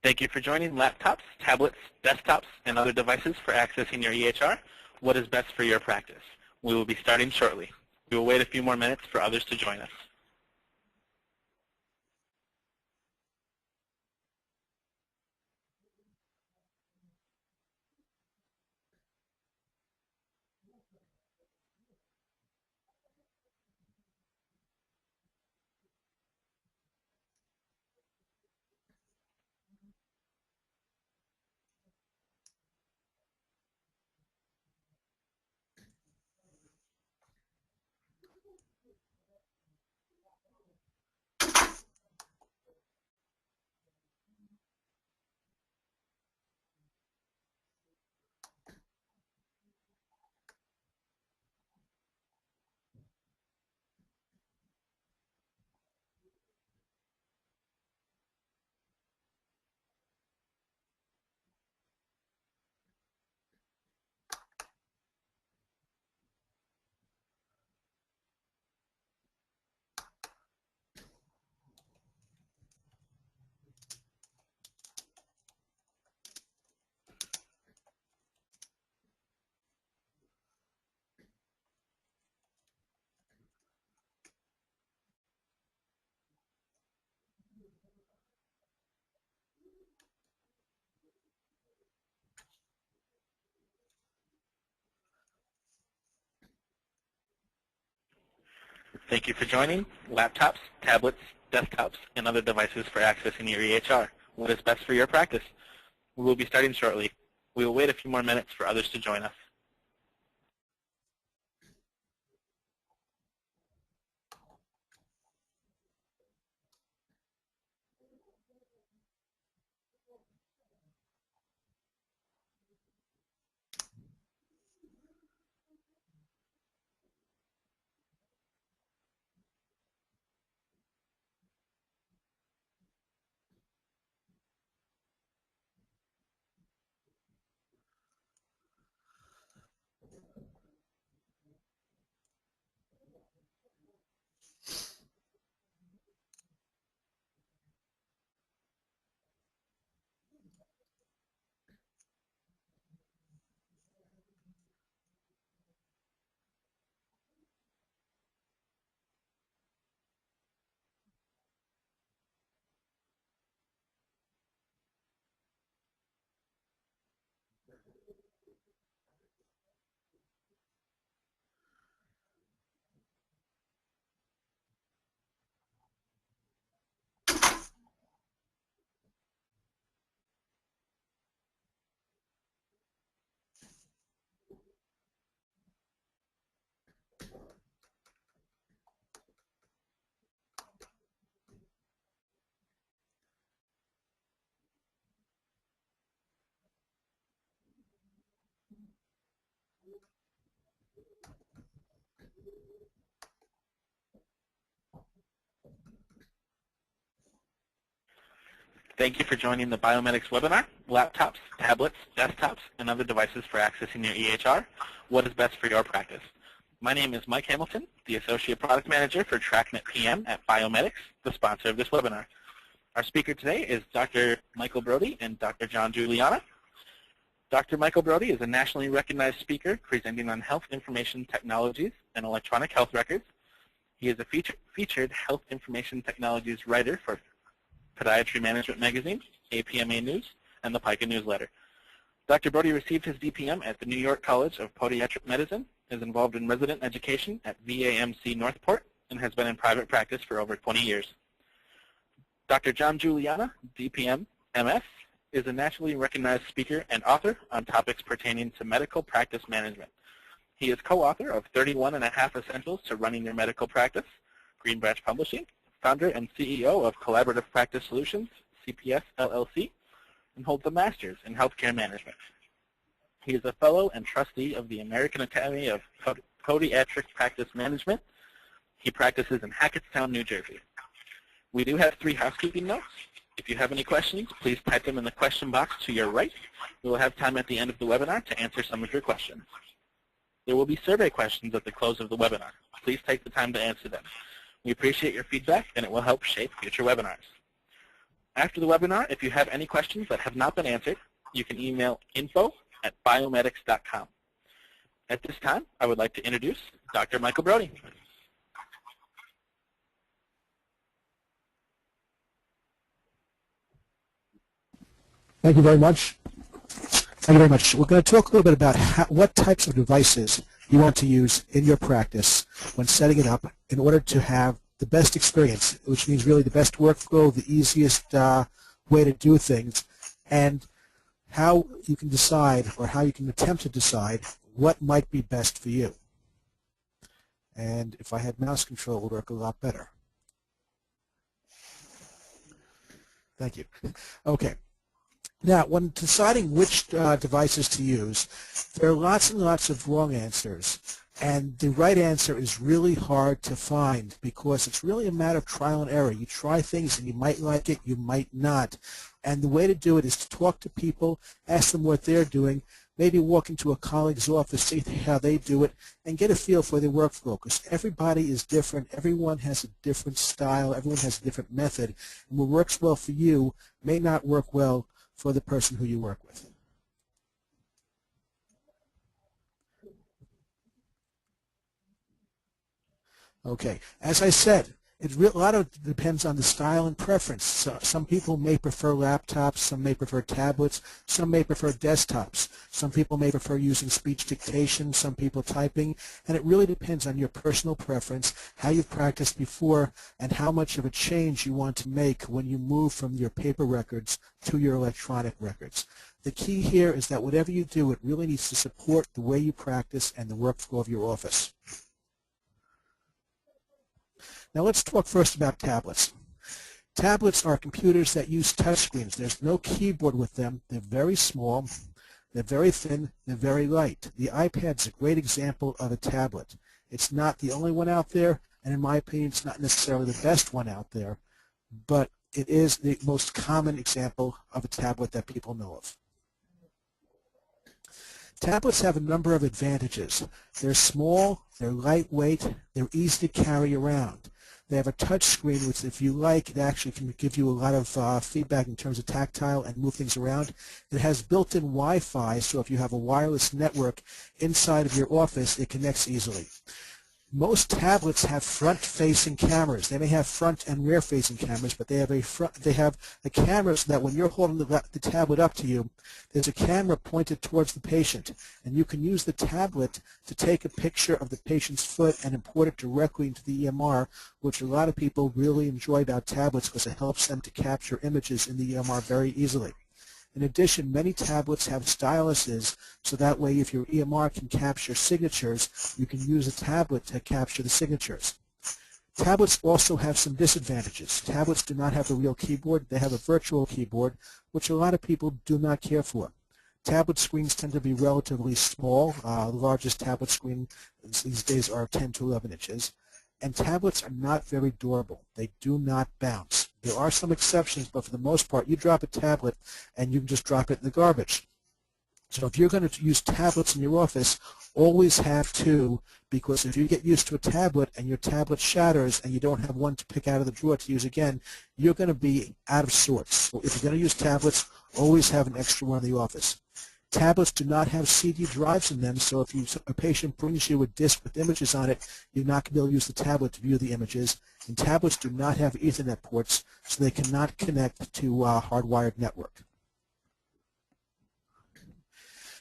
Thank you for joining laptops, tablets, desktops, and other devices for accessing your EHR. What is best for your practice? We will be starting shortly. We will wait a few more minutes for others to join us. Thank you for joining laptops, tablets, desktops, and other devices for accessing your EHR. What is best for your practice? We will be starting shortly. We will wait a few more minutes for others to join us. Thank you for joining the BioMedix webinar, laptops, tablets, desktops, and other devices for accessing your EHR. What is best for your practice? My name is Mike Hamilton, the Associate Product Manager for TrackNet PM at BioMedix, the sponsor of this webinar. Our speaker today is Dr. Michael Brody and Dr. John Juliana. Dr. Michael Brody is a nationally recognized speaker presenting on health information technologies and electronic health records. He is a featured health information technologies writer for Podiatry Management Magazine, APMA News, and the PICA newsletter. Dr. Brody received his DPM at the New York College of Podiatric Medicine, is involved in resident education at VAMC Northport, and has been in private practice for over 20 years. Dr. John Juliana, DPM, MS, is a nationally recognized speaker and author on topics pertaining to medical practice management. He is co-author of 31.5 Essentials to Running Your Medical Practice, Green Branch Publishing, founder and CEO of Collaborative Practice Solutions, CPS LLC, and holds a master's in healthcare management. He is a fellow and trustee of the American Academy of Podiatric Practice Management. He practices in Hackettstown, New Jersey. We do have 3 housekeeping notes. If you have any questions, please type them in the question box to your right. We will have time at the end of the webinar to answer some of your questions. There will be survey questions at the close of the webinar. Please take the time to answer them. We appreciate your feedback, and it will help shape future webinars. After the webinar, if you have any questions that have not been answered, you can email info@biomedix.com. At this time, I would like to introduce Dr. Michael Brody. Thank you very much. Thank you very much. We're going to talk a little bit about what types of devices you want to use in your practice when setting it up in order to have the best experience, which means really the best workflow, the easiest way to do things, and how you can decide or how you can attempt to decide what might be best for you. And if I had mouse control, it would work a lot better. Thank you. Okay. Now, when deciding which devices to use, there are lots and lots of wrong answers, and the right answer is really hard to find because it's really a matter of trial and error. You try things and you might like it, you might not, and the way to do it is to talk to people, ask them what they're doing, maybe walk into a colleague's office, see how they do it, and get a feel for their workflow, because everybody is different. Everyone has a different style. Everyone has a different method, and what works well for you may not work well for the person who you work with. Okay, as I said, a lot of it depends on the style and preference. So some people may prefer laptops, some may prefer tablets, some may prefer desktops. Some people may prefer using speech dictation, some people typing, and it really depends on your personal preference, how you've practiced before, and how much of a change you want to make when you move from your paper records to your electronic records. The key here is that whatever you do, it really needs to support the way you practice and the workflow of your office. Now let's talk first about tablets. Tablets are computers that use touchscreens. There's no keyboard with them. They're very small, they're very thin, they're very light. The iPad's a great example of a tablet. It's not the only one out there, and in my opinion, it's not necessarily the best one out there, but it is the most common example of a tablet that people know of. Tablets have a number of advantages. They're small, they're lightweight, they're easy to carry around. They have a touch screen, which if you like, it actually can give you a lot of feedback in terms of tactile and move things around. It has built-in Wi-Fi, so if you have a wireless network inside of your office, it connects easily. Most tablets have front-facing cameras. They may have front and rear-facing cameras, but they have a camera so that when you're holding the tablet up to you, there's a camera pointed towards the patient, and you can use the tablet to take a picture of the patient's foot and import it directly into the EMR, which a lot of people really enjoy about tablets because it helps them to capture images in the EMR very easily. In addition, many tablets have styluses, so that way if your EMR can capture signatures, you can use a tablet to capture the signatures. Tablets also have some disadvantages. Tablets do not have a real keyboard. They have a virtual keyboard, which a lot of people do not care for. Tablet screens tend to be relatively small. The largest tablet screen these days are 10 to 11 inches. And tablets are not very durable. They do not bounce. There are some exceptions, but for the most part, you drop a tablet and you can just drop it in the garbage. So if you're going to use tablets in your office, always have two, because if you get used to a tablet and your tablet shatters and you don't have one to pick out of the drawer to use again, you're going to be out of sorts. So if you're going to use tablets, always have an extra one in the office. Tablets do not have CD drives in them, so if a patient brings you a disk with images on it, you're not going to be able to use the tablet to view the images. And tablets do not have Ethernet ports, so they cannot connect to a hardwired network.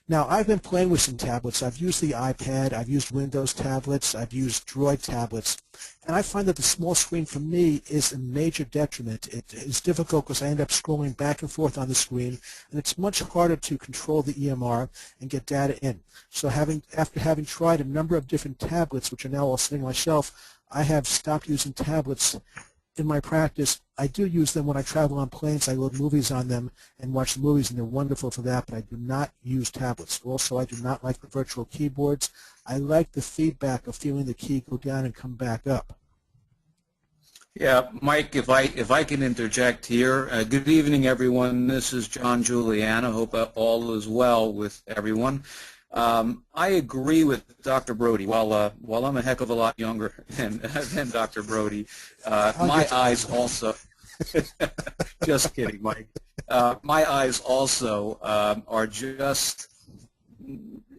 Now, I've been playing with some tablets. I've used the iPad, I've used Windows tablets, I've used Droid tablets, and I find that the small screen for me is a major detriment. It is difficult because I end up scrolling back and forth on the screen, and it's much harder to control the EMR and get data in. So after having tried a number of different tablets, which are now all sitting on my shelf, I have stopped using tablets in my practice. I do use them when I travel on planes. I load movies on them and watch the movies, and they're wonderful for that, but I do not use tablets. Also, I do not like the virtual keyboards. I like the feedback of feeling the key go down and come back up. Yeah, Mike, if I can interject here. Good evening, everyone. This is John Juliana. Hope all is well with everyone. I agree with Dr. Brody. While I'm a heck of a lot younger than Dr. Brody, my eyes also Just kidding, Mike. My eyes also are just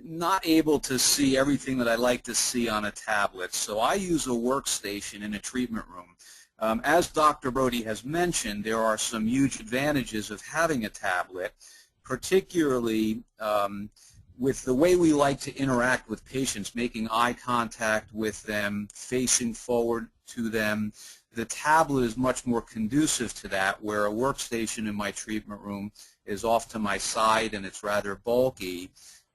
not able to see everything that I like to see on a tablet. So I use a workstation in a treatment room. As Dr. Brody has mentioned, there are some huge advantages of having a tablet, particularly with the way we like to interact with patients, making eye contact with them, facing forward to them. The tablet is much more conducive to that, where a workstation in my treatment room is off to my side and it's rather bulky.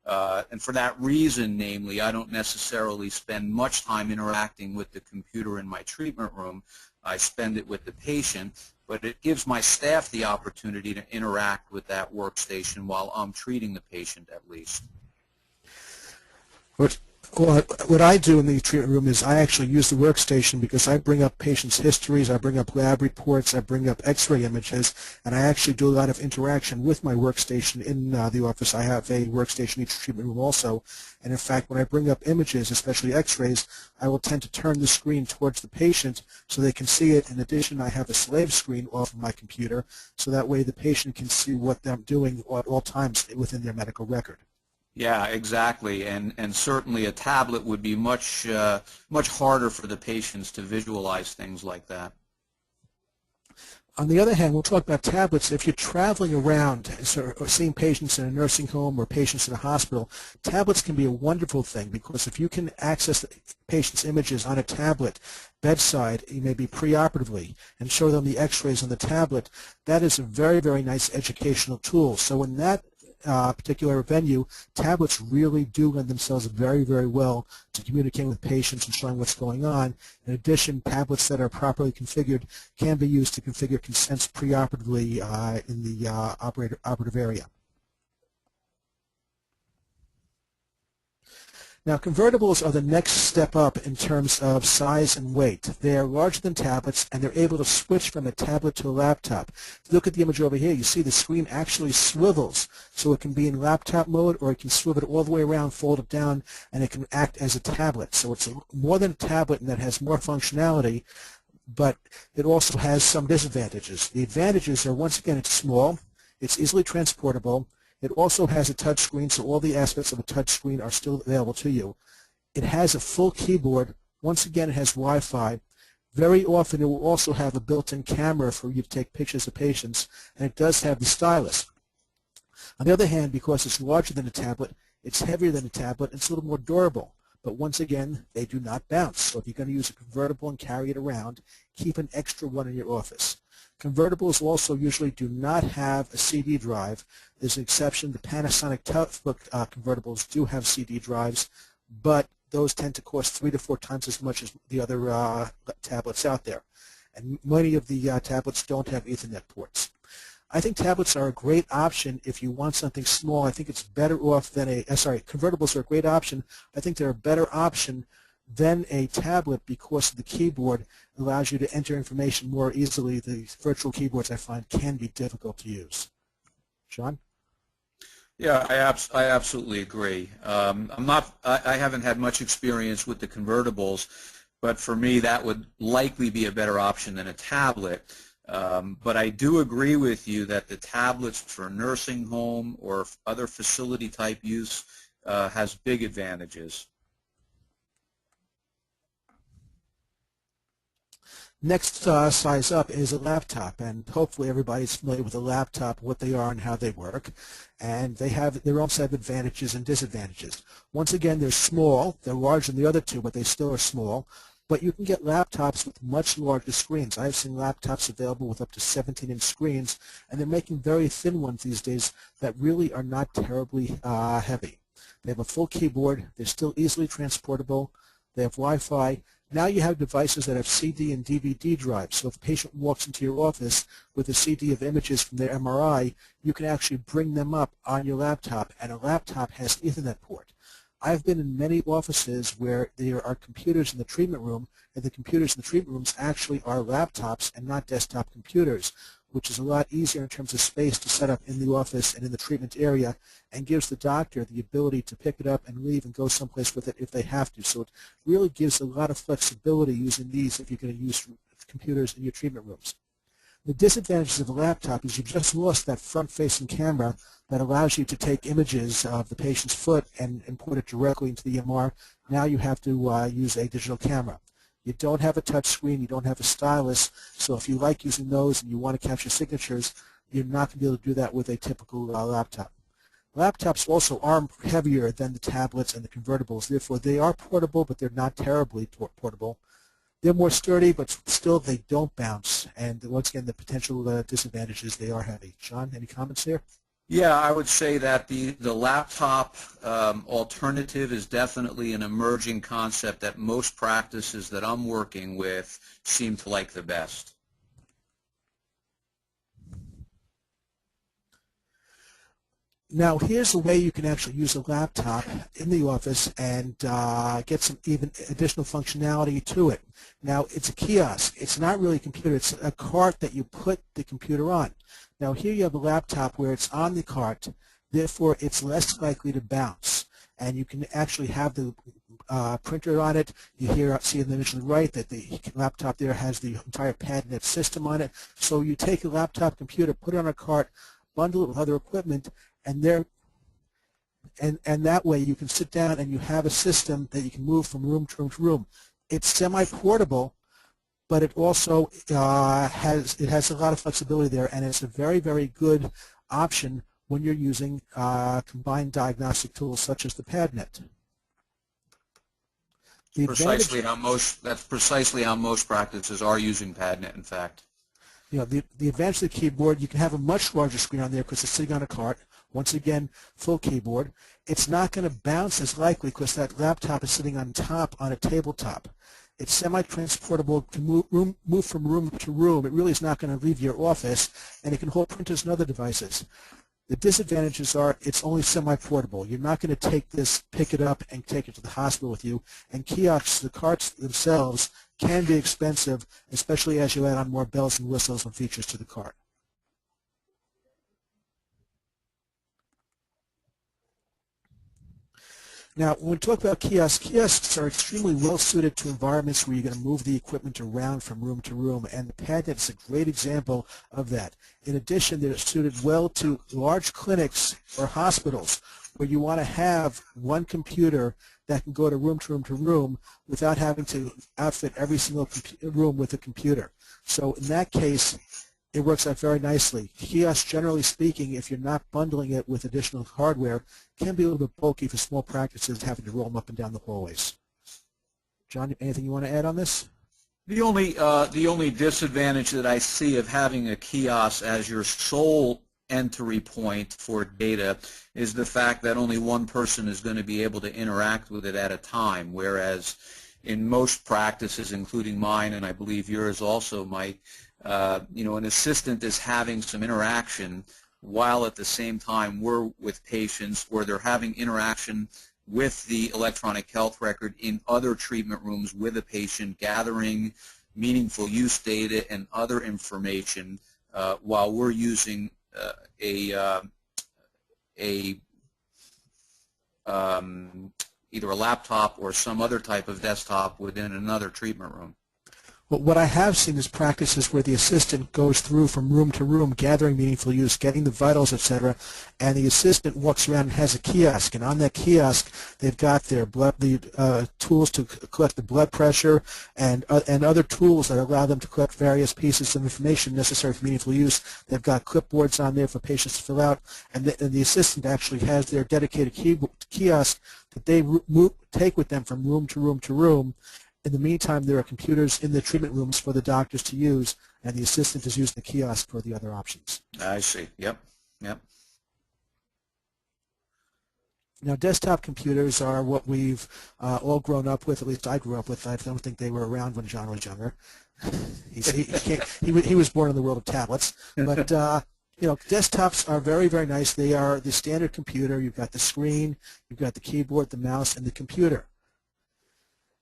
And for that reason, namely, I don't necessarily spend much time interacting with the computer in my treatment room. I spend it with the patient, but it gives my staff the opportunity to interact with that workstation while I'm treating the patient at least. What I do in the treatment room is I actually use the workstation because I bring up patients' histories, I bring up lab reports, I bring up x-ray images, and I actually do a lot of interaction with my workstation in the office. I have a workstation in each treatment room also, and in fact when I bring up images, especially x-rays, I will tend to turn the screen towards the patient so they can see it. In addition, I have a slave screen off of my computer so that way the patient can see what I'm doing at all times within their medical record. Yeah, exactly, and certainly a tablet would be much harder for the patients to visualize things like that. On the other hand, we'll talk about tablets. If you're traveling around or seeing patients in a nursing home or patients in a hospital, tablets can be a wonderful thing because if you can access the patient's images on a tablet bedside, maybe preoperatively, and show them the x-rays on the tablet, that is a very, very nice educational tool. So in that particular venue, tablets really do lend themselves very, very well to communicating with patients and showing what's going on. In addition, tablets that are properly configured can be used to configure consents preoperatively in the operative area. Now, convertibles are the next step up in terms of size and weight. They are larger than tablets, and they're able to switch from a tablet to a laptop. If you look at the image over here, you see the screen actually swivels, so it can be in laptop mode, or it can swivel it all the way around, fold it down, and it can act as a tablet. So it's more than a tablet, and that has more functionality, but it also has some disadvantages. The advantages are, once again, it's small, it's easily transportable. It also has a touch screen, so all the aspects of a touch screen are still available to you. It has a full keyboard. Once again, it has Wi-Fi. Very often, it will also have a built-in camera for you to take pictures of patients, and it does have the stylus. On the other hand, because it's larger than a tablet, it's heavier than a tablet, and it's a little more durable. But once again, they do not bounce. So if you're going to use a convertible and carry it around, keep an extra one in your office. Convertibles also usually do not have a CD drive. There's an exception. The Panasonic Toughbook convertibles do have CD drives, but those tend to cost 3 to 4 times as much as the other tablets out there. And many of the tablets don't have Ethernet ports. I think tablets are a great option if you want something small. I think it's better off than convertibles are a great option. I think they're a better option than a tablet because the keyboard allows you to enter information more easily. The virtual keyboards, I find, can be difficult to use. John? Yeah, I absolutely agree. I haven't had much experience with the convertibles, but for me that would likely be a better option than a tablet. But I do agree with you that the tablets for nursing home or other facility type use has big advantages. Next size up is a laptop, and hopefully everybody's familiar with a laptop, what they are and how they work, and they have their own set of advantages and disadvantages. Once again, they're small. They're larger than the other two, but they still are small. But you can get laptops with much larger screens. I've seen laptops available with up to 17-inch screens, and they're making very thin ones these days that really are not terribly heavy. They have a full keyboard. They're still easily transportable. They have Wi-Fi. Now you have devices that have CD and DVD drives. So if a patient walks into your office with a CD of images from their MRI, you can actually bring them up on your laptop, and a laptop has an Ethernet port. I've been in many offices where there are computers in the treatment room, and the computers in the treatment rooms actually are laptops and not desktop computers, which is a lot easier in terms of space to set up in the office and in the treatment area, and gives the doctor the ability to pick it up and leave and go someplace with it if they have to. So it really gives a lot of flexibility using these if you're going to use computers in your treatment rooms. The disadvantages of a laptop is you've just lost that front-facing camera that allows you to take images of the patient's foot and import it directly into the EMR. Now you have to use a digital camera. You don't have a touch screen, you don't have a stylus, so if you like using those and you want to capture signatures, you're not going to be able to do that with a typical laptop. Laptops also are heavier than the tablets and the convertibles, therefore they are portable, but they're not terribly portable. They're more sturdy, but still they don't bounce, and once again the potential disadvantages, they are heavy. John, any comments here? Yeah, I would say that the laptop alternative is definitely an emerging concept that most practices that I'm working with seem to like the best. Now, here's a way you can actually use a laptop in the office and get some even additional functionality to it. Now, it's a kiosk. It's not really a computer. It's a cart that you put the computer on. Now, here you have a laptop where it's on the cart. Therefore, it's less likely to bounce. And you can actually have the printer on it. You see in the image on the right that the laptop there has the entire PadNet system on it. So you take a laptop computer, put it on a cart, bundle it with other equipment, and that way you can sit down and you have a system that you can move from room to room to room. It's semi-portable, but it also has a lot of flexibility there, and it's a very, very good option when you're using combined diagnostic tools such as the PadNet. That's precisely how most practices are using PadNet, in fact. You know, the advantage of the keyboard, you can have a much larger screen on there because it's sitting on a cart. Once again, full keyboard. It's not going to bounce as likely because that laptop is sitting on top on a tabletop. It's semi-transportable to move from room to room. It really is not going to leave your office, and it can hold printers and other devices. The disadvantages are it's only semi-portable. You're not going to take this, pick it up, and take it to the hospital with you. And kiosks, the carts themselves, can be expensive, especially as you add on more bells and whistles and features to the cart. Now, when we talk about kiosks, kiosks are extremely well suited to environments where you're going to move the equipment around from room to room, and the PadNet is a great example of that. In addition, they're suited well to large clinics or hospitals where you want to have one computer that can go to room without having to outfit every single room with a computer. So in that case, it works out very nicely. Kiosks, generally speaking, if you're not bundling it with additional hardware, can be a little bit bulky for small practices having to roll them up and down the hallways. John, anything you want to add on this? The only disadvantage that I see of having a kiosk as your sole entry point for data is the fact that only one person is going to be able to interact with it at a time, whereas in most practices, including mine and I believe yours also, Mike, an assistant is having some interaction while at the same time we're with patients, or they're having interaction with the electronic health record in other treatment rooms with a patient, gathering meaningful use data and other information while we're using either a laptop or some other type of desktop within another treatment room. Well, what I have seen is practices where the assistant goes through from room to room, gathering meaningful use, getting the vitals, etc., and the assistant walks around and has a kiosk, and on that kiosk they've got their tools to collect the blood pressure and other tools that allow them to collect various pieces of information necessary for meaningful use. They've got clipboards on there for patients to fill out, and the assistant actually has their dedicated kiosk that they take with them from room to room to room. In the meantime, there are computers in the treatment rooms for the doctors to use, and the assistant is using the kiosk for the other options. I see. Yep. Now, desktop computers are what we've all grown up with. At least I grew up with. I don't think they were around when John was younger. He was born in the world of tablets. But desktops are very, very nice. They are the standard computer. You've got the screen, you've got the keyboard, the mouse, and the computer.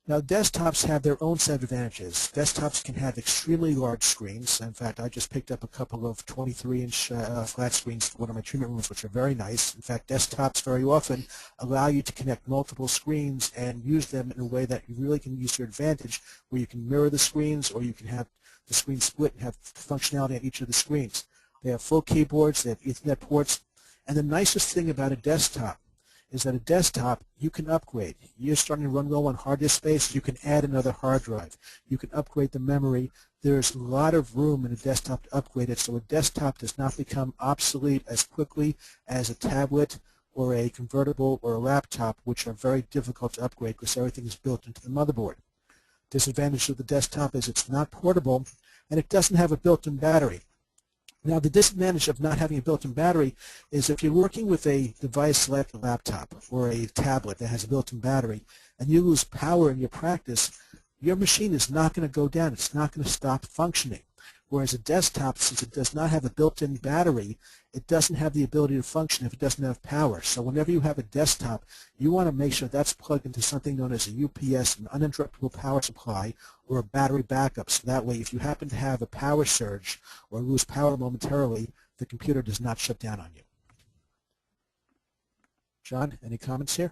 Now, desktops have their own set of advantages. Desktops can have extremely large screens. In fact, I just picked up a couple of 23-inch flat screens for one of my treatment rooms, which are very nice. In fact, desktops very often allow you to connect multiple screens and use them in a way that you really can use to your advantage, where you can mirror the screens or you can have the screen split and have functionality on each of the screens. They have full keyboards, they have Ethernet ports, and the nicest thing about a desktop is that a desktop you can upgrade. You're starting to run low on hard disk space, you can add another hard drive. You can upgrade the memory. There's a lot of room in a desktop to upgrade it, so a desktop does not become obsolete as quickly as a tablet or a convertible or a laptop, which are very difficult to upgrade because everything is built into the motherboard. Disadvantage of the desktop is it's not portable and it doesn't have a built-in battery. Now, the disadvantage of not having a built-in battery is if you're working with a device like a laptop or a tablet that has a built-in battery and you lose power in your practice, your machine is not going to go down. It's not going to stop functioning. Whereas a desktop, since it does not have a built-in battery, it doesn't have the ability to function if it doesn't have power. So whenever you have a desktop, you want to make sure that's plugged into something known as a UPS, an uninterruptible power supply, or a battery backup. So that way, if you happen to have a power surge or lose power momentarily, the computer does not shut down on you. John, any comments here?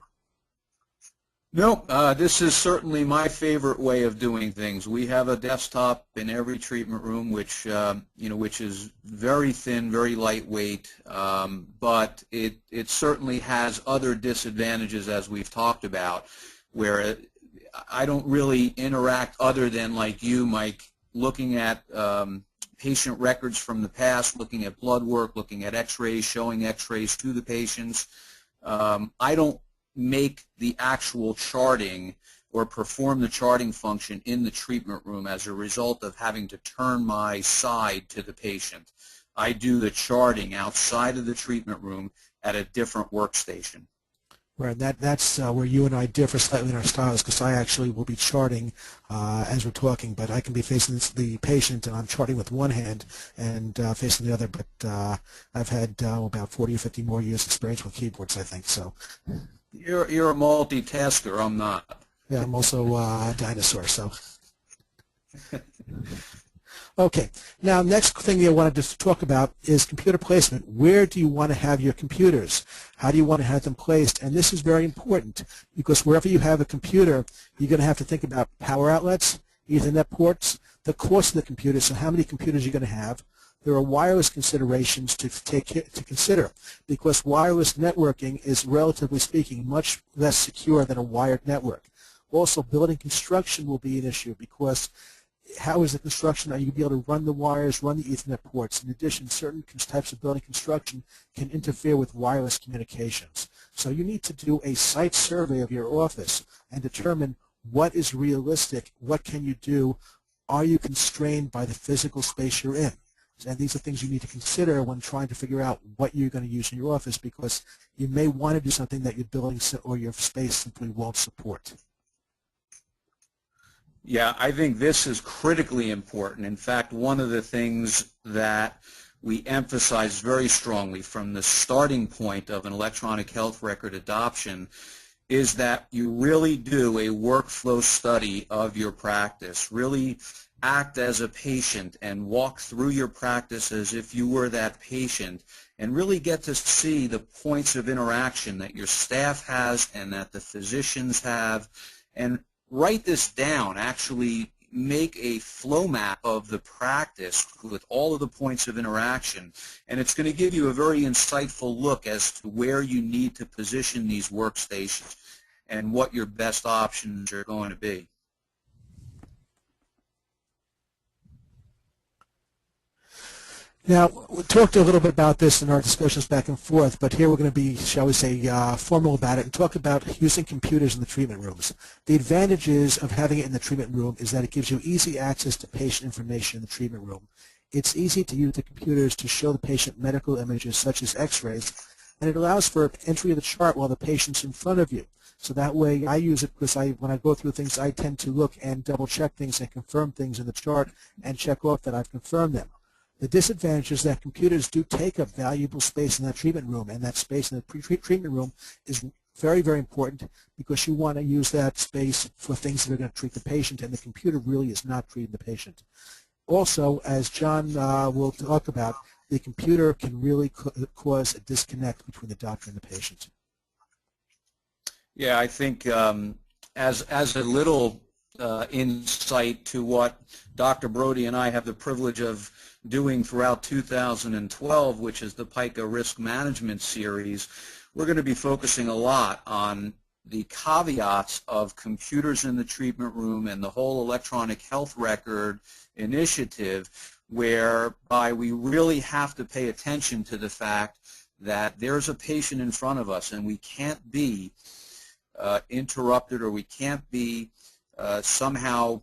No, this is certainly my favorite way of doing things. We have a desktop in every treatment room, which which is very thin, very lightweight, but it certainly has other disadvantages, as we've talked about, where I don't really interact other than like you, Mike, looking at patient records from the past, looking at blood work, looking at X-rays, showing X-rays to the patients. I don't make the actual charting or perform the charting function in the treatment room as a result of having to turn my side to the patient. I do the charting outside of the treatment room at a different workstation. Right, that's where you and I differ slightly in our styles, because I actually will be charting as we're talking, but I can be facing the patient and I'm charting with one hand and facing the other, but I've had about 40 or 50 more years experience with keyboards, I think, so. You're a multitasker, I'm not. Yeah, I'm also a dinosaur, so. Okay, now next thing I wanted to talk about is computer placement. Where do you want to have your computers? How do you want to have them placed? And this is very important because wherever you have a computer, you're going to have to think about power outlets, Ethernet ports, the cost of the computer, so how many computers you're going to have. There are wireless considerations to consider because wireless networking is, relatively speaking, much less secure than a wired network. Also, building construction will be an issue because how is the construction? Are you going to be able to run the wires, run the Ethernet ports? In addition, certain types of building construction can interfere with wireless communications. So you need to do a site survey of your office and determine what is realistic, what can you do, are you constrained by the physical space you're in? And these are things you need to consider when trying to figure out what you're going to use in your office because you may want to do something that your building or your space simply won't support. Yeah, I think this is critically important. In fact, one of the things that we emphasize very strongly from the starting point of an electronic health record adoption is that you really do a workflow study of your practice. Really act as a patient and walk through your practice as if you were that patient and really get to see the points of interaction that your staff has and that the physicians have, and write this down, actually make a flow map of the practice with all of the points of interaction, and it's going to give you a very insightful look as to where you need to position these workstations and what your best options are going to be. Now, we talked a little bit about this in our discussions back and forth, but here we're going to be, shall we say, formal about it and talk about using computers in the treatment rooms. The advantages of having it in the treatment room is that it gives you easy access to patient information in the treatment room. It's easy to use the computers to show the patient medical images such as x-rays, and it allows for entry of the chart while the patient's in front of you. So that way I use it because when I go through things, I tend to look and double-check things and confirm things in the chart and check off that I've confirmed them. The disadvantage is that computers do take up valuable space in that treatment room, and that space in the treatment room is Very, very important, because you want to use that space for things that are going to treat the patient, and the computer really is not treating the patient. Also, as John will talk about, the computer can really cause a disconnect between the doctor and the patient. Yeah, I think as a little insight to what Dr. Brody and I have the privilege of doing throughout 2012, which is the PICA Risk Management Series, we're going to be focusing a lot on the caveats of computers in the treatment room and the whole electronic health record initiative, whereby we really have to pay attention to the fact that there's a patient in front of us and we can't be interrupted, or we can't be somehow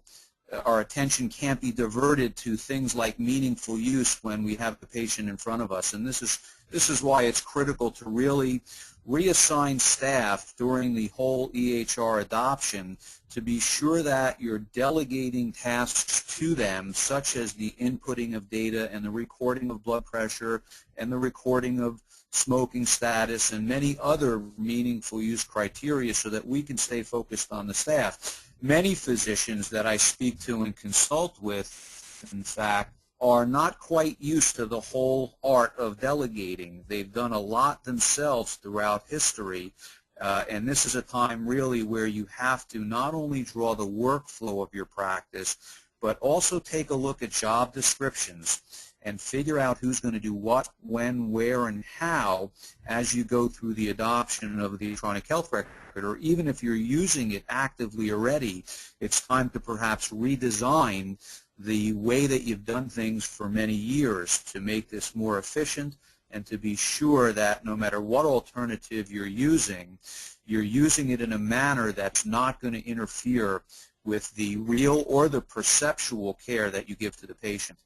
our attention can't be diverted to things like meaningful use when we have the patient in front of us. And this is why it's critical to really reassign staff during the whole EHR adoption to be sure that you're delegating tasks to them, such as the inputting of data and the recording of blood pressure and the recording of smoking status and many other meaningful use criteria, so that we can stay focused on the staff. Many physicians that I speak to and consult with, in fact, are not quite used to the whole art of delegating. They've done a lot themselves throughout history, and this is a time really where you have to not only draw the workflow of your practice, but also take a look at job descriptions and figure out who's going to do what, when, where, and how as you go through the adoption of the electronic health record. Or even if you're using it actively already, it's time to perhaps redesign the way that you've done things for many years to make this more efficient, and to be sure that no matter what alternative you're using it in a manner that's not going to interfere with the real or the perceptual care that you give to the patient.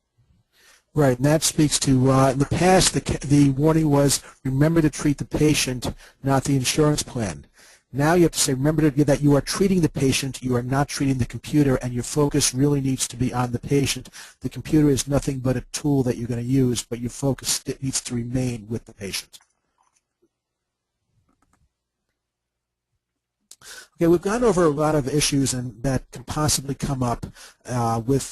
Right, and that speaks to, in the past, the warning was, remember to treat the patient, not the insurance plan. Now you have to say, remember that you are treating the patient, you are not treating the computer, and your focus really needs to be on the patient. The computer is nothing but a tool that you're going to use, but your focus needs to remain with the patient. Okay, we've gone over a lot of issues that can possibly come up with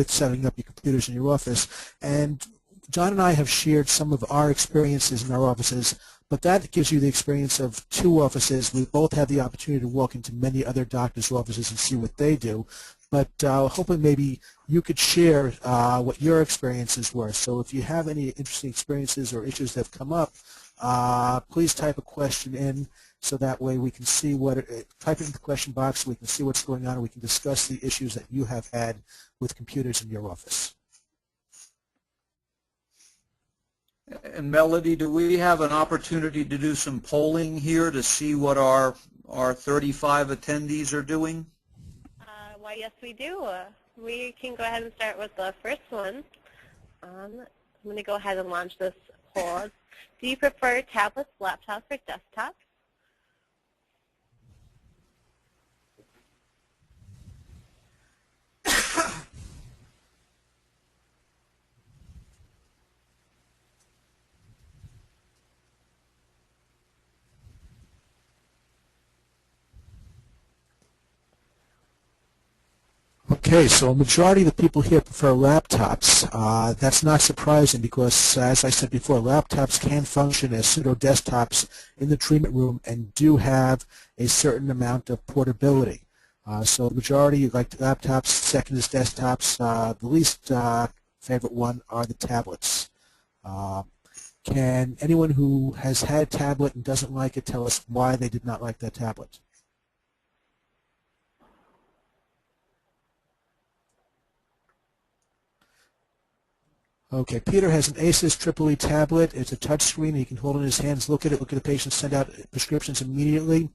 setting up your computers in your office, and John and I have shared some of our experiences in our offices, but that gives you the experience of two offices. We both have the opportunity to walk into many other doctors' offices and see what they do, but hoping maybe you could share what your experiences were. So if you have any interesting experiences or issues that have come up, please type a question in, so that way we can see type it in the question box so we can see what's going on, and we can discuss the issues that you have had with computers in your office. And Melody, do we have an opportunity to do some polling here to see what our 35 attendees are doing? Why, yes, we do. We can go ahead and start with the first one. I'm going to go ahead and launch this poll. Do you prefer tablets, laptops, or desktops? Okay, so a majority of the people here prefer laptops. That's not surprising because, as I said before, laptops can function as pseudo-desktops in the treatment room and do have a certain amount of portability. So the majority like laptops, second is desktops. The least favorite one are the tablets. Can anyone who has had a tablet and doesn't like it tell us why they did not like that tablet? Okay, Peter has an Asus EE tablet. It's a touch screen. He can hold it in his hands, look at it, look at the patient, send out prescriptions immediately,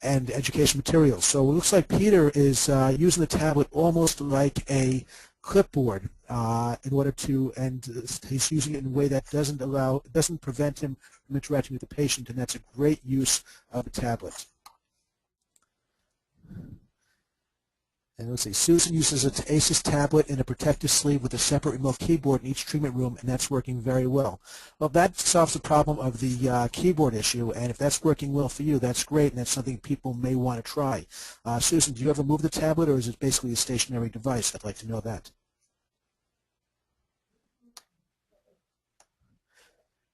and education materials. So it looks like Peter is using the tablet almost like a clipboard in order to, and he's using it in a way that doesn't prevent him from interacting with the patient, and that's a great use of a tablet. And let's see, Susan uses an ACES tablet in a protective sleeve with a separate remote keyboard in each treatment room, and that's working very well. Well, that solves the problem of the keyboard issue, and if that's working well for you, that's great, and that's something people may want to try. Susan, do you ever move the tablet, or is it basically a stationary device? I'd like to know that.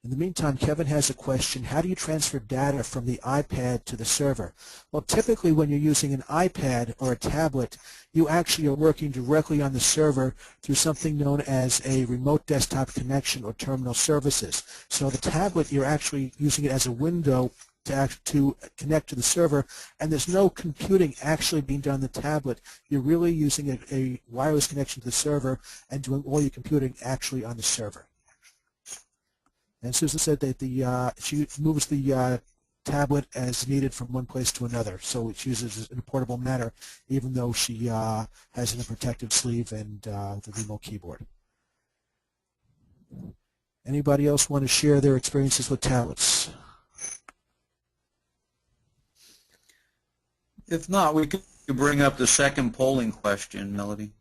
In the meantime, Kevin has a question. How do you transfer data from the iPad to the server? Well, typically when you're using an iPad or a tablet, you actually are working directly on the server through something known as a remote desktop connection or terminal services. So the tablet, you're actually using it as a window to connect to the server, and there's no computing actually being done on the tablet. You're really using a wireless connection to the server and doing all your computing actually on the server. And Susan said that she moves the tablet as needed from one place to another, so she uses it in a portable manner, even though she has it in a protective sleeve and the remote keyboard. Anybody else want to share their experiences with tablets? If not, we could bring up the second polling question, Melody.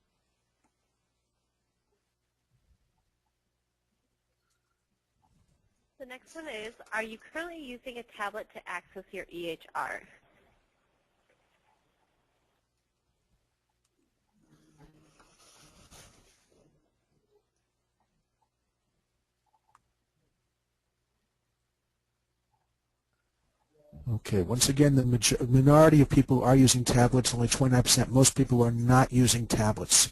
The next one is, are you currently using a tablet to access your EHR? Okay, once again, the minority of people are using tablets, only 29%. Most people are not using tablets.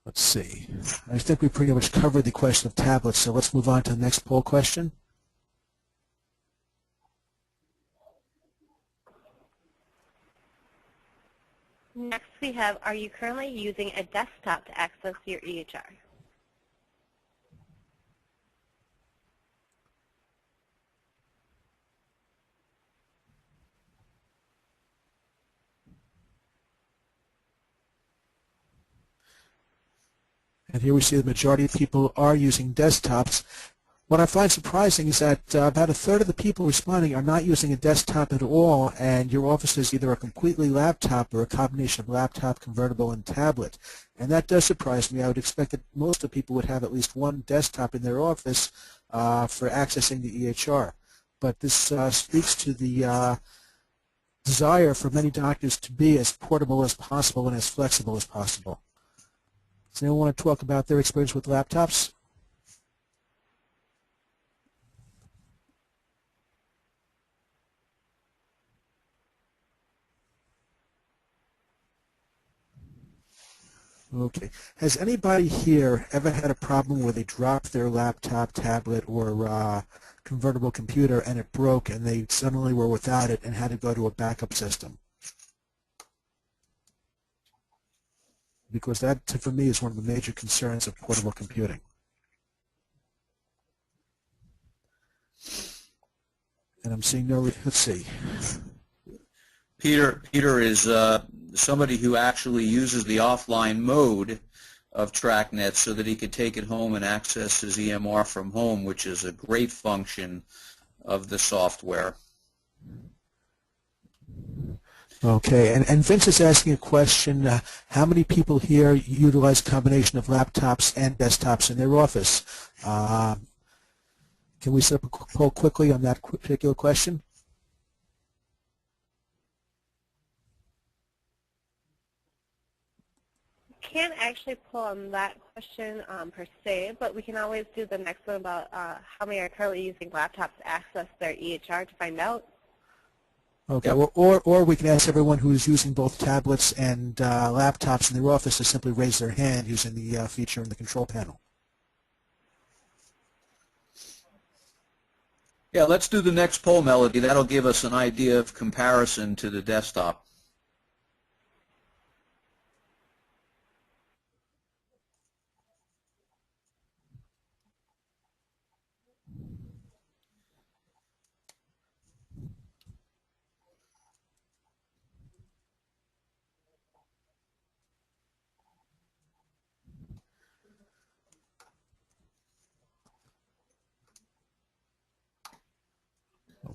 Let's see. I think we pretty much covered the question of tablets, so let's move on to the next poll question. Next we have, are you currently using a desktop to access your EHR? And here we see the majority of people are using desktops. What I find surprising is that about a third of the people responding are not using a desktop at all, and your office is either a completely laptop or a combination of laptop, convertible, and tablet. And that does surprise me. I would expect that most of the people would have at least one desktop in their office for accessing the EHR. But this speaks to the desire for many doctors to be as portable as possible and as flexible as possible. Does anyone want to talk about their experience with laptops? Okay. Has anybody here ever had a problem where they dropped their laptop, tablet, or convertible computer and it broke and they suddenly were without it and had to go to a backup system? Because that, for me, is one of the major concerns of portable computing. And I'm seeing no, let's see. Peter is somebody who actually uses the offline mode of TrackNet so that he could take it home and access his EMR from home, which is a great function of the software. Okay, and Vince is asking a question, how many people here utilize a combination of laptops and desktops in their office? Can we set up a poll quickly on that particular question? Can't actually pull on that question per se, but we can always do the next one about how many are currently using laptops to access their EHR to find out. Okay, yep. or we can ask everyone who is using both tablets and laptops in their office to simply raise their hand using the feature in the control panel. Yeah, let's do the next poll, Melody. That'll give us an idea of comparison to the desktop.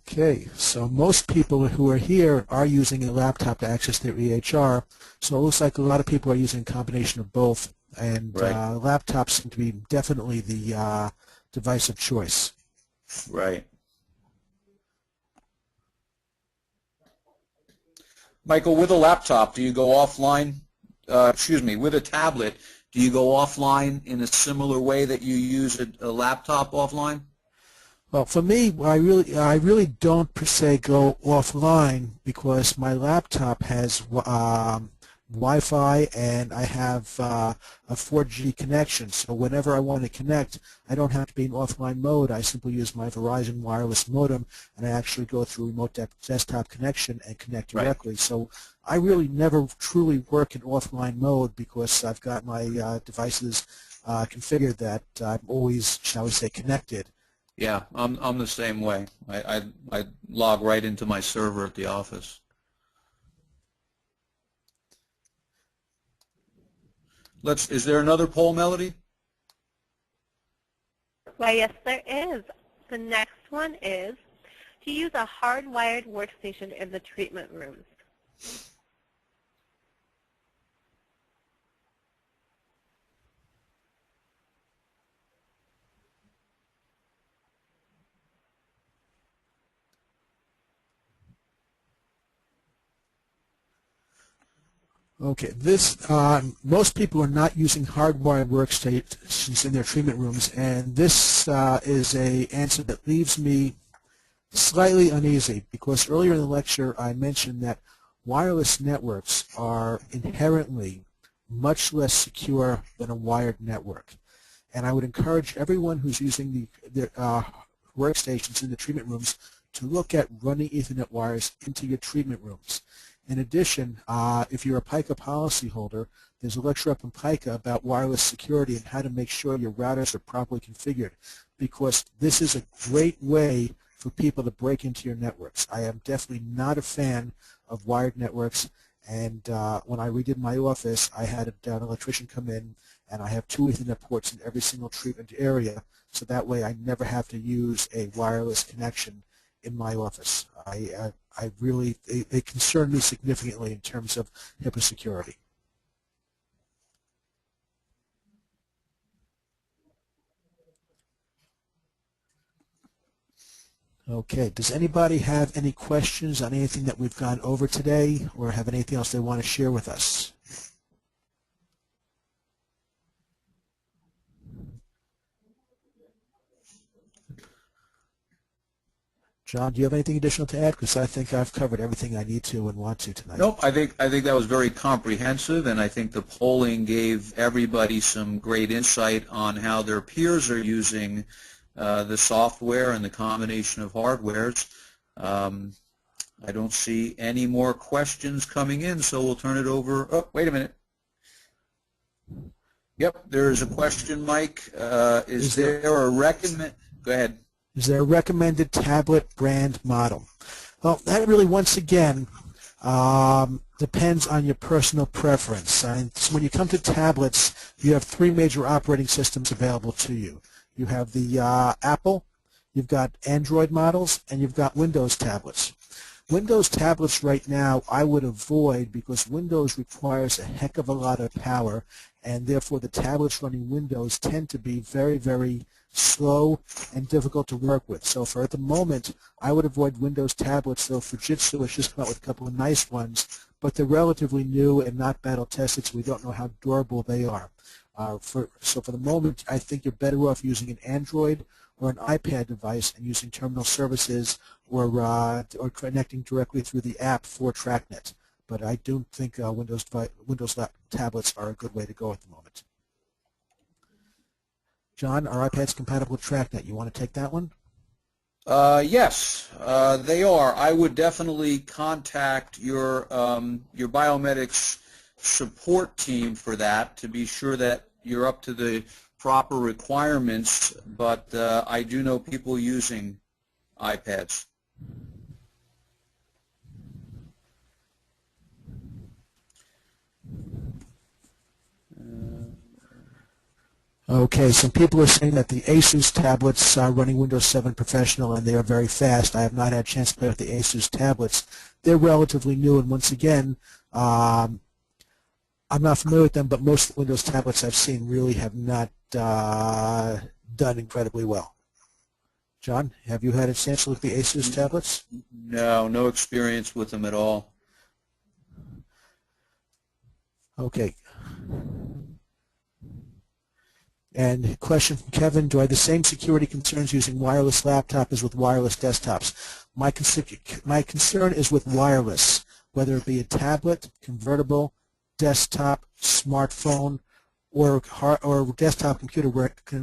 Okay, so most people who are here are using a laptop to access their EHR, so it looks like a lot of people are using a combination of both, and Right. laptops seem to be definitely the device of choice. Right. Michael, with a laptop, do you go offline? With a tablet, do you go offline in a similar way that you use a laptop offline? Well, for me, I really don't per se go offline because my laptop has Wi-Fi and I have a 4G connection. So whenever I want to connect, I don't have to be in offline mode. I simply use my Verizon wireless modem, and I actually go through remote desktop connection and connect directly. Right. So I really never truly work in offline mode because I've got my devices configured that I'm always, shall we say, connected. Yeah, I'm the same way. I log right into my server at the office. Is there another poll, Melody? Why, yes, there is. The next one is to use a hardwired workstation in the treatment rooms. Okay, most people are not using hardwired workstations in their treatment rooms, and this is an answer that leaves me slightly uneasy because earlier in the lecture I mentioned that wireless networks are inherently much less secure than a wired network, and I would encourage everyone who's using their workstations in the treatment rooms to look at running Ethernet wires into your treatment rooms. In addition, if you're a PICA policyholder, there's a lecture up in PICA about wireless security and how to make sure your routers are properly configured, because this is a great way for people to break into your networks. I am definitely not a fan of wired networks, and when I redid my office, I had an electrician come in, and I have 2 Ethernet ports in every single treatment area, so that way I never have to use a wireless connection in my office. They concern me significantly in terms of HIPAA security. Okay, does anybody have any questions on anything that we've gone over today, or have anything else they want to share with us? John, do you have anything additional to add? Because I think I've covered everything I need to and want to tonight. Nope, I think that was very comprehensive, and I think the polling gave everybody some great insight on how their peers are using the software and the combination of hardwares. I don't see any more questions coming in, so we'll turn it over. Oh, wait a minute. Yep, there's a question, Mike. Is there a recommend? Go ahead. Is there a recommended tablet brand model? Well, that really, once again, depends on your personal preference. And so when you come to tablets, you have 3 major operating systems available to you. You have the Apple, you've got Android models, and you've got Windows tablets. Windows tablets right now I would avoid because Windows requires a heck of a lot of power, and therefore the tablets running Windows tend to be very, very slow and difficult to work with. So for at the moment, I would avoid Windows tablets, though Fujitsu has just come out with a couple of nice ones, but they're relatively new and not battle tested, so we don't know how durable they are. So for the moment, I think you're better off using an Android or an iPad device and using terminal services or connecting directly through the app for TrackNet. But I don't think Windows tablets are a good way to go at the moment. John, are iPads compatible with TrackNet? You want to take that one? Yes, they are. I would definitely contact your BioMedix support team for that to be sure that you're up to the proper requirements, but I do know people using iPads. Okay, some people are saying that the Asus tablets are running Windows 7 Professional and they are very fast. I have not had a chance to play with the Asus tablets. They're relatively new, and once again, I'm not familiar with them, but most of the Windows tablets I've seen really have not done incredibly well. John, have you had a chance to look at the Asus tablets? No, no experience with them at all. Okay. And question from Kevin, do I have the same security concerns using wireless laptop as with wireless desktops? My concern is with wireless, whether it be a tablet, convertible, desktop, smartphone, or desktop computer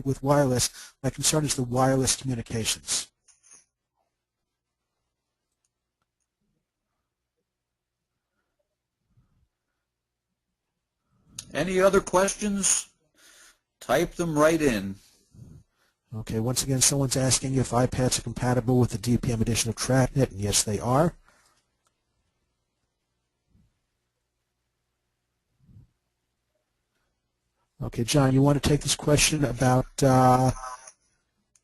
with wireless. My concern is the wireless communications. Any other questions? Type them right in. Okay, once again, someone's asking if iPads are compatible with the DPM edition of TrackNet, and yes, they are. Okay, John, you want to take this question about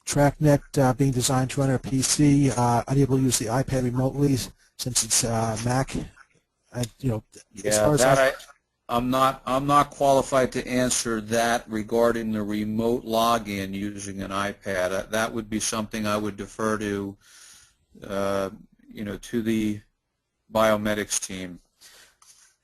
TrackNet being designed to run on a PC, unable to use the iPad remotely since it's Mac? Yeah, I'm not qualified to answer that regarding the remote login using an iPad. That would be something I would defer to, to the BioMedix team.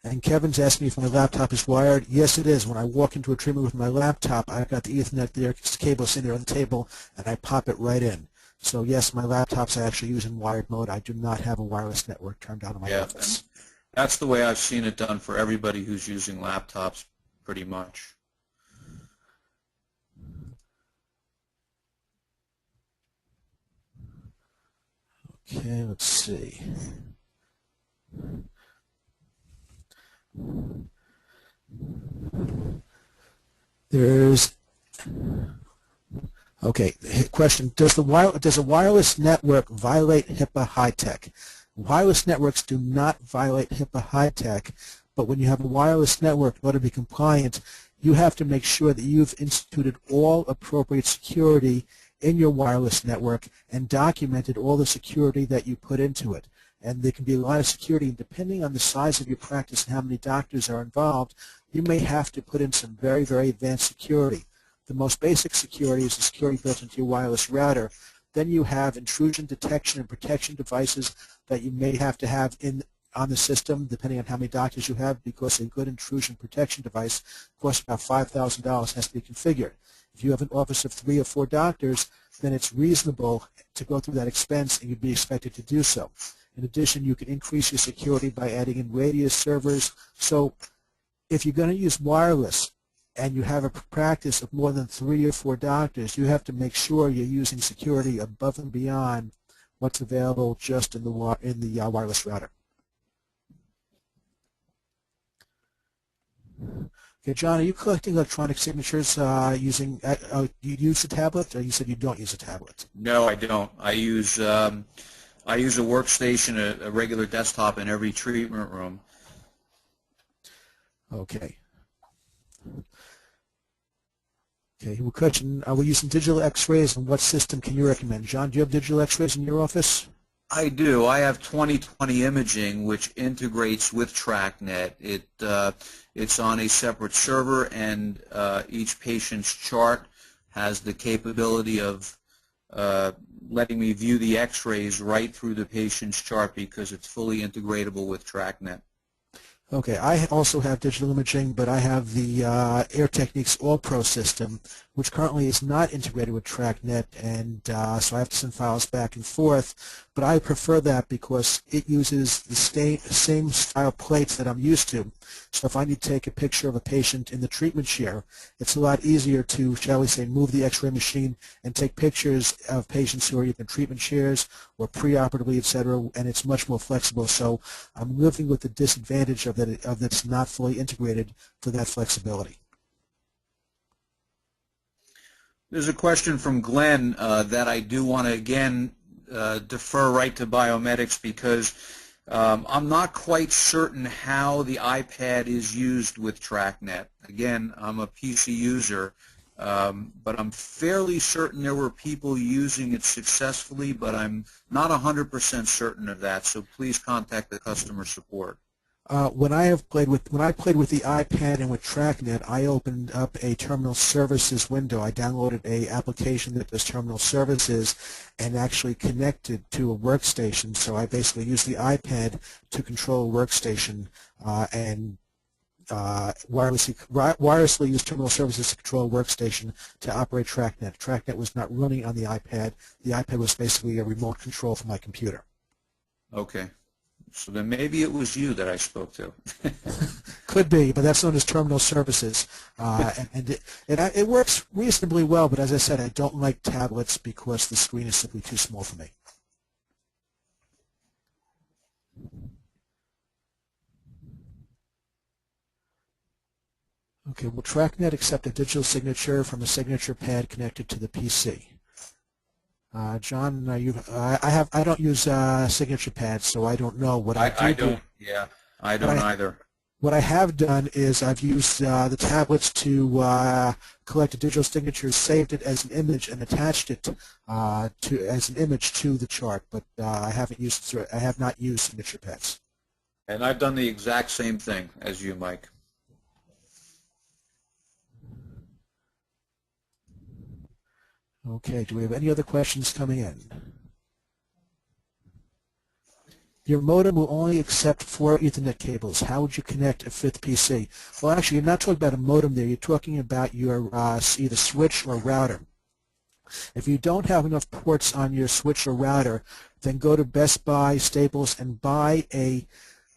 And Kevin's asking me if my laptop is wired. Yes, it is. When I walk into a treatment with my laptop, I've got the Ethernet cable sitting there on the table, and I pop it right in. So yes, my laptop's actually using wired mode. I do not have a wireless network turned on in my office. That's the way I've seen it done for everybody who's using laptops, pretty much. Okay, let's see. Question: Does a wireless network violate HIPAA high-tech? Wireless networks do not violate HIPAA high-tech, but when you have a wireless network, in order to be compliant, you have to make sure that you've instituted all appropriate security in your wireless network and documented all the security that you put into it. And there can be a lot of security, and depending on the size of your practice and how many doctors are involved, you may have to put in some very, very advanced security. The most basic security is the security built into your wireless router. Then you have intrusion detection and protection devices that you may have to have on the system, depending on how many doctors you have, because a good intrusion protection device costs about $5,000, has to be configured. If you have an office of 3 or 4 doctors, then it's reasonable to go through that expense, and you'd be expected to do so. In addition, you can increase your security by adding in radius servers. So if you're going to use wireless and you have a practice of more than 3 or 4 doctors, you have to make sure you're using security above and beyond what's available just in the wireless router. Okay, John, are you collecting electronic signatures using? You use a tablet, or you said you don't use a tablet? No, I don't. I use a workstation, a regular desktop in every treatment room. Okay. Okay, question, are we using digital x-rays, and what system can you recommend? John, do you have digital x-rays in your office? I do. I have 20/20 imaging, which integrates with TrackNet. It's on a separate server, and each patient's chart has the capability of letting me view the x-rays right through the patient's chart because it's fully integratable with TrackNet. Okay, I also have digital imaging, but I have the Air Techniques All Pro system, which currently is not integrated with TrackNet, and so I have to send files back and forth. But I prefer that because it uses the same style plates that I'm used to. So if I need to take a picture of a patient in the treatment chair, it's a lot easier to, shall we say, move the x-ray machine and take pictures of patients who are either in treatment chairs or preoperatively, etc., and it's much more flexible. So I'm living with the disadvantage of that it's not fully integrated for that flexibility. There's a question from Glenn that I do want to, again, defer right to BioMedix because I'm not quite certain how the iPad is used with TrackNet. Again, I'm a PC user, but I'm fairly certain there were people using it successfully, but I'm not 100% certain of that, so please contact the customer support. When I played with the iPad and with TrackNet, I opened up a terminal services window. I downloaded a application that does terminal services and actually connected to a workstation. So I basically used the iPad to control a workstation and wirelessly use terminal services to control a workstation to operate TrackNet. TrackNet was not running on the iPad. The iPad was basically a remote control for my computer. Okay. So then maybe it was you that I spoke to. Could be, but that's known as terminal services. It works reasonably well, but as I said, I don't like tablets because the screen is simply too small for me. Okay, will TrackNet accept a digital signature from a signature pad connected to the PC? John, I don't use signature pads, so I don't know. What I don't. Yeah, I don't either. What I have done is I've used the tablets to collect a digital signature, saved it as an image, and attached it as an image to the chart. But I have not used signature pads. And I've done the exact same thing as you, Mike. Okay, do we have any other questions coming in? Your modem will only accept 4 Ethernet cables. How would you connect a 5th PC? Well, actually, you're not talking about a modem there. You're talking about your either switch or router. If you don't have enough ports on your switch or router, then go to Best Buy, Staples, and buy a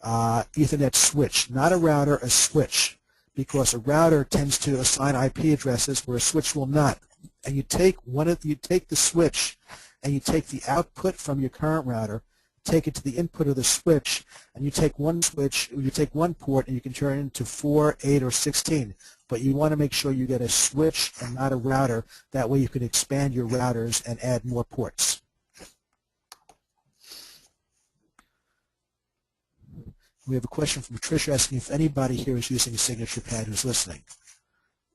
Ethernet switch. Not a router, a switch, because a router tends to assign IP addresses where a switch will not. And you take the switch, and you take the output from your current router, take it to the input of the switch, and you take one port, and you can turn it into 4, 8, or 16. But you want to make sure you get a switch and not a router. That way you can expand your routers and add more ports. We have a question from Patricia asking if anybody here is using a signature pad who's listening.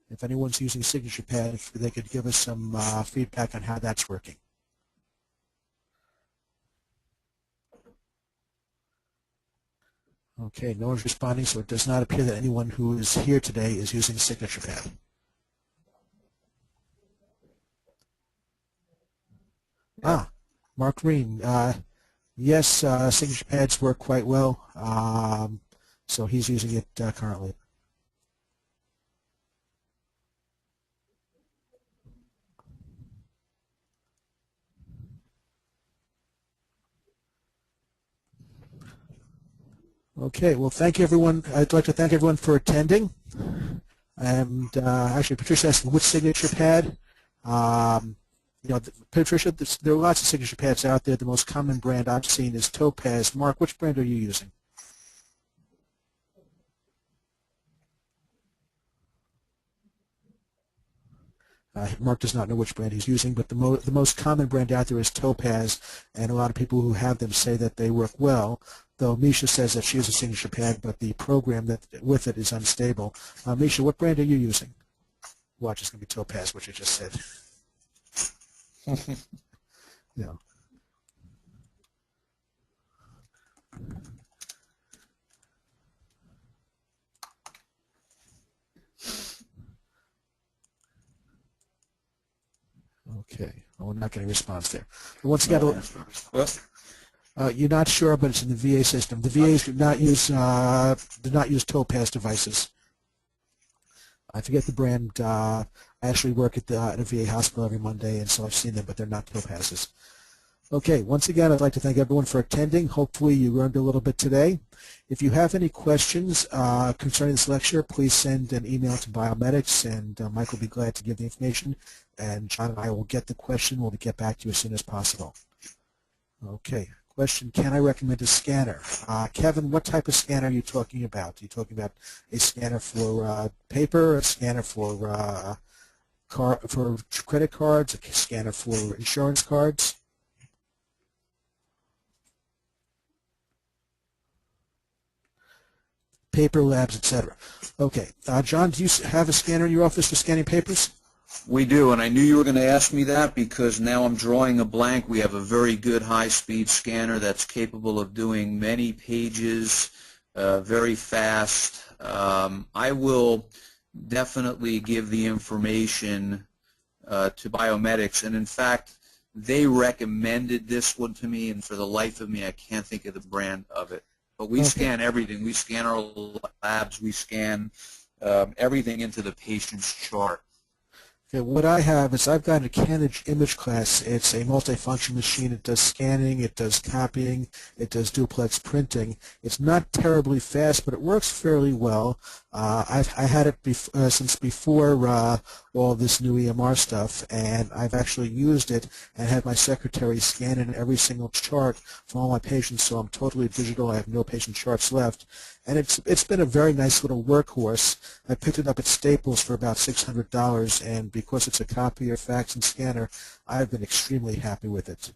If anyone's using a signature pad, if they could give us some feedback on how that's working. Okay, no one's responding, so it does not appear that anyone who is here today is using a signature pad. Mark Green. Yes, signature pads work quite well, so he's using it currently. Okay, well, thank you, everyone. I'd like to thank everyone for attending. And actually, Patricia asked which signature pad. Patricia, there are lots of signature pads out there. The most common brand I've seen is Topaz. Mark, which brand are you using? Mark does not know which brand he's using, but the most common brand out there is Topaz, and a lot of people who have them say that they work well, though Misha says that she uses a signature pad, but the program that with it is unstable. Misha, what brand are you using? Watch, it's going to be Topaz, which I just said. Yeah. Okay. Well, we're not getting a response there. But once again, you're not sure, but it's in the VA system. The VAs do not use Topaz devices. I forget the brand. I actually work at a VA hospital every Monday, and so I've seen them, but they're not Topazes. Okay, once again, I'd like to thank everyone for attending. Hopefully you learned a little bit today. If you have any questions concerning this lecture, please send an email to BioMedix, and Mike will be glad to give the information. And John and I will get the question. We'll get back to you as soon as possible. Okay, question, can I recommend a scanner? Kevin, what type of scanner are you talking about? Are you talking about a scanner for paper, a scanner for credit cards, a scanner for insurance cards? Paper labs, etc. Okay, John, do you have a scanner in your office for scanning papers? We do, and I knew you were going to ask me that because now I'm drawing a blank. We have a very good high-speed scanner that's capable of doing many pages very fast. I will definitely give the information to BioMedix, and in fact, they recommended this one to me, and for the life of me, I can't think of the brand of it. But we scan everything. We scan our labs. We scan everything into the patient's chart. Okay, what I have is I've got a Canage image class. It's a multifunction machine. It does scanning, it does copying, it does duplex printing. It's not terribly fast, but it works fairly well. I had it since before all this new EMR stuff, and I've actually used it and had my secretary scan in every single chart for all my patients, so I'm totally digital. I have no patient charts left. And it's been a very nice little workhorse. I picked it up at Staples for about $600, and because it's a copier, fax, and scanner, I've been extremely happy with it.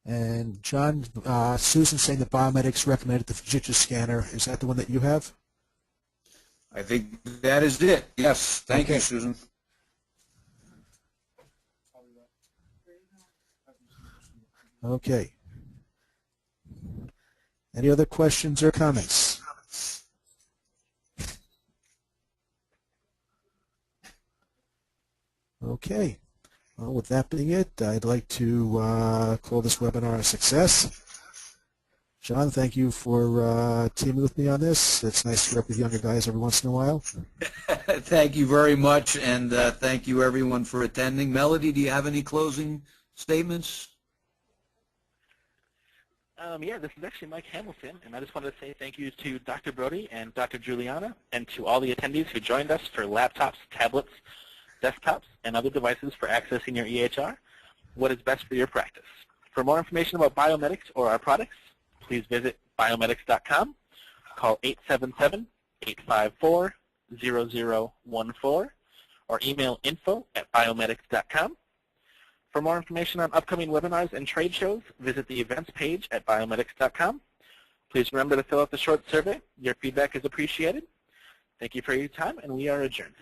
And John, Susan saying that BioMedix recommended the Fujitsu scanner. Is that the one that you have? I think that is it. Yes. Thank you, Susan. Okay. Any other questions or comments? Okay. Well, with that being it, I'd like to call this webinar a success. John, thank you for teaming with me on this. It's nice to work with younger guys every once in a while. Thank you very much, and thank you everyone for attending. Melody, do you have any closing statements? Yeah, this is actually Mike Hamilton, and I just wanted to say thank you to Dr. Brody and Dr. Juliana, and to all the attendees who joined us for laptops, tablets, desktops, and other devices for accessing your EHR. What is best for your practice? For more information about BioMedix or our products, please visit biomedix.com, call 877-854-0014, or email info@biomedix.com. For more information on upcoming webinars and trade shows, visit the events page at biomedix.com. Please remember to fill out the short survey. Your feedback is appreciated. Thank you for your time, and we are adjourned.